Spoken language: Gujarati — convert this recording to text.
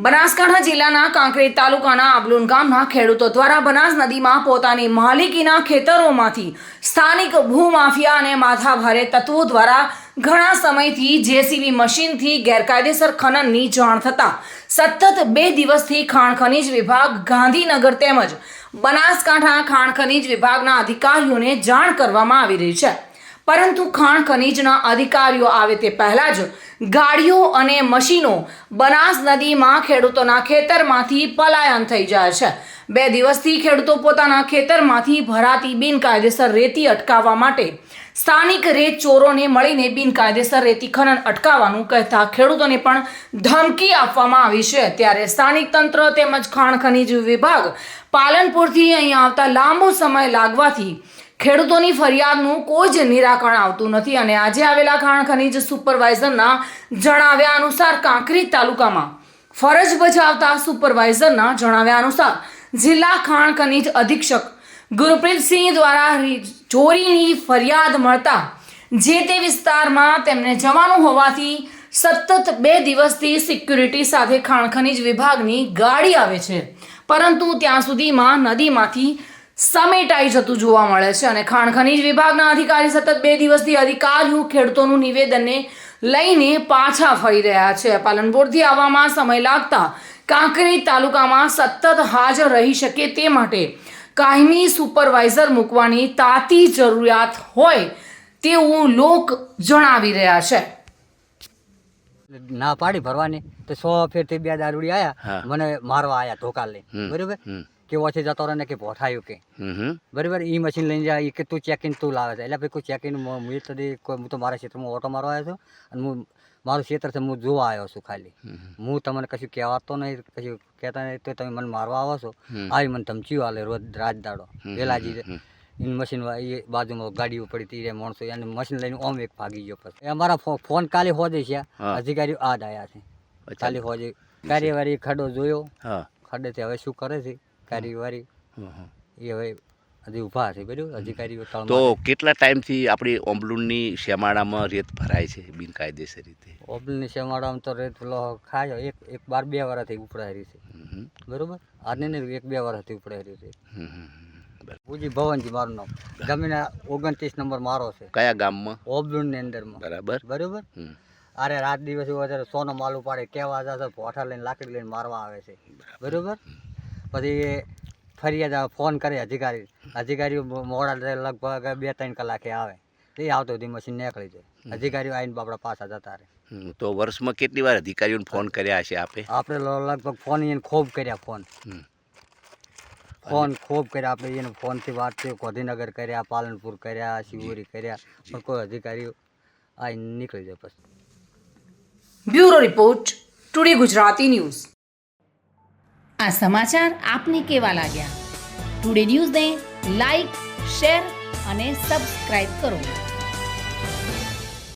બનાસકાંઠા જિલ્લાના કાંકરેજ તાલુકાના આબલુન ગામના ખેડૂતો દ્વારા બનાસ નદીમાં પોતાની માલિકીના ખેતરોમાંથી સ્થાનિક ભૂમાફિયા અને માથાભારે તત્વો દ્વારા ઘણા સમયથી જેસીબી મશીનથી ગેરકાયદેસર ખનનની જાણ થતાં સતત 2 દિવસથી ખાણ ખનીજ વિભાગ ગાંધીનગર તેમજ બનાસકાંઠા ખાણ ખનીજ વિભાગના અધિકારીઓને જાણ કરવામાં આવી રહી છે, પરંતુ ખાણ ખનીજના અધિકારીઓ આવે તે પહેલા જ ગાડીઓ અને મશીનો બનાસ નદીમાં ખેડૂતોના ખેતરમાંથી પલાયન થઈ જાય છે। 2 દિવસથી ખેડૂતો પોતાના ખેતરમાંથી ભરાતી બિનકાયદેસર રેતી અટકાવવા માટે સ્થાનિક રેત ચોરોને મળીને બિનકાયદેસર રેતી ખનન અટકાવવાનું કહેતા ખેડૂતોને પણ ધમકી આપવામાં આવી છે। ત્યારે સ્થાનિક તંત્ર તેમજ ખાણ ખનીજ વિભાગ પાલનપુરથી અહીં આવતા લાંબો સમય લાગવાથી ખેડૂતોની ફરિયાદનું કોઈ જ નિરાકરણ આવતું નથી અને આજે આવેલા ખાણ ખનીજ સુપરવાઇઝરના જણાવ્યા અનુસાર કાંકરેજ તાલુકામાં ફરજ બજાવતા સુપરવાઇઝરના જણાવ્યા અનુસાર જિલ્લા ખાણ ખનીજ અધિક્ષક ગુરપ્રીતસિંહ દ્વારા ચોરીની ફરિયાદ મળતા જે તે વિસ્તારમાં તેમને જવાનું હોવાથી સતત 2 દિવસથી સિક્યુરિટી સાથે ખાણ ખનીજ વિભાગની ગાડી આવે છે, પરંતુ ત્યાં સુધીમાં નદીમાંથી સમેટાઈ જતું જોવા મળે છે અને ખાણ ખનીજ વિભાગના અધિકારી સતત 2 દિવસથી અધિકારીઓ ખેડૂતોનું નિવેદનને લઈને પાછા ફરી રહ્યા છે। પાલનપુરથી આવવામાં સમય લાગતા કાંકરેજ તાલુકામાં સતત હાજર રહી શકે તે માટે કાયમી સુપરવાઇઝર મૂકવાની તાતી જરૂરિયાત હોય તેવું લોક જણાવી રહ્યા છે। ના પાડી ભરવાની તો 100 ફેરથી 2 દારૂડી આયા, મને મારવા આયા ધોકા લઈ, બરોબર કે ઓછી જતો રહે ને કે પોઠાયું કે બરાબર ઈ મશીન લઈને જાય કે તું ચેકિંગ તું લાવે છે એટલે ભાઈ કોઈ ચેકિંગ હું તો મારા ક્ષેત્રમાં ઓટો મારવા આવ્યો છું અને હું મારું ક્ષેત્ર છે હું જોવા આવ્યો છું, ખાલી હું તમને કશું કહેવાતો નહીં, કશું કહેતા નહીં તો તમે મને મારવા આવો છો, આવી મને ધમકીઓ આલે રોજ રાત દાડો વેલાજી મશીન એ બાજુમાં ગાડીઓ પડી હતી માણસો એને મશીન લઈને ઓમ એક ભાગી ગયો। પછી અમારા ફોન કાલે હોજે છે, અધિકારીઓ આજ આવ્યા છે, કાલે હોજે કાર્યવાહી ખડો જોયો, ખડેથી હવે શું કરે છે કાર્યવાહી એ હવે હજી ઊભા છે, બરાબર અધિકારીઓ। તો કેટલા ટાઈમથી આપણી ઓમ્બલુનની શેમાળામાં રેત ભરાય છે બિનકાયદેસર રીતે? ઓમ્બલુનની શેમાળામાં તો રેત પેલો ખાય એક 2 વર્ષથી ઉપડાયેલી છે, બરાબર આજને ને 1-2 વર્ષથી ઉપડાયેલી છે। પૂજી ભવનજી મારું નામ, જમીન 29 નંબર મારો છે। કયા ગામમાં? ઓમ્બલુનની અંદરમાં, બરાબર અરે રાત દિવસ વધારે સોનો માલ ઉપાડે કેવા જશે, પોઠા લઈને લાકડી લઈને મારવા આવે છે, બરાબર પછી ફરિયાદ ફોન કરે અધિકારીઓ મોડા લગભગ 2-3 કલાકે આવે, એ આવતો સુધી મશીન નીકળી જાય, અધિકારીઓ આવીને બાપડા પાછા જતા રહે। તો વર્ષમાં કેટલી વાર અધિકારીઓને ફોન કર્યા હશે આપે? આપણે લગભગ ફોન એને ખૂબ કર્યા, ફોન ખૂબ કર્યા આપણે એને ફોનથી વાત થઈ, ગાંધીનગર કર્યા, પાલનપુર કર્યા, શિવોરી કર્યા, પણ કોઈ અધિકારીઓ આવીને નીકળી જાય। પછી bureau report, today Gujarati news. આ સમાચાર આપને કેવા લાગ્યા? ટુડે ન્યૂઝને લાઈક, શેર અને સબસ્ક્રાઇબ કરો।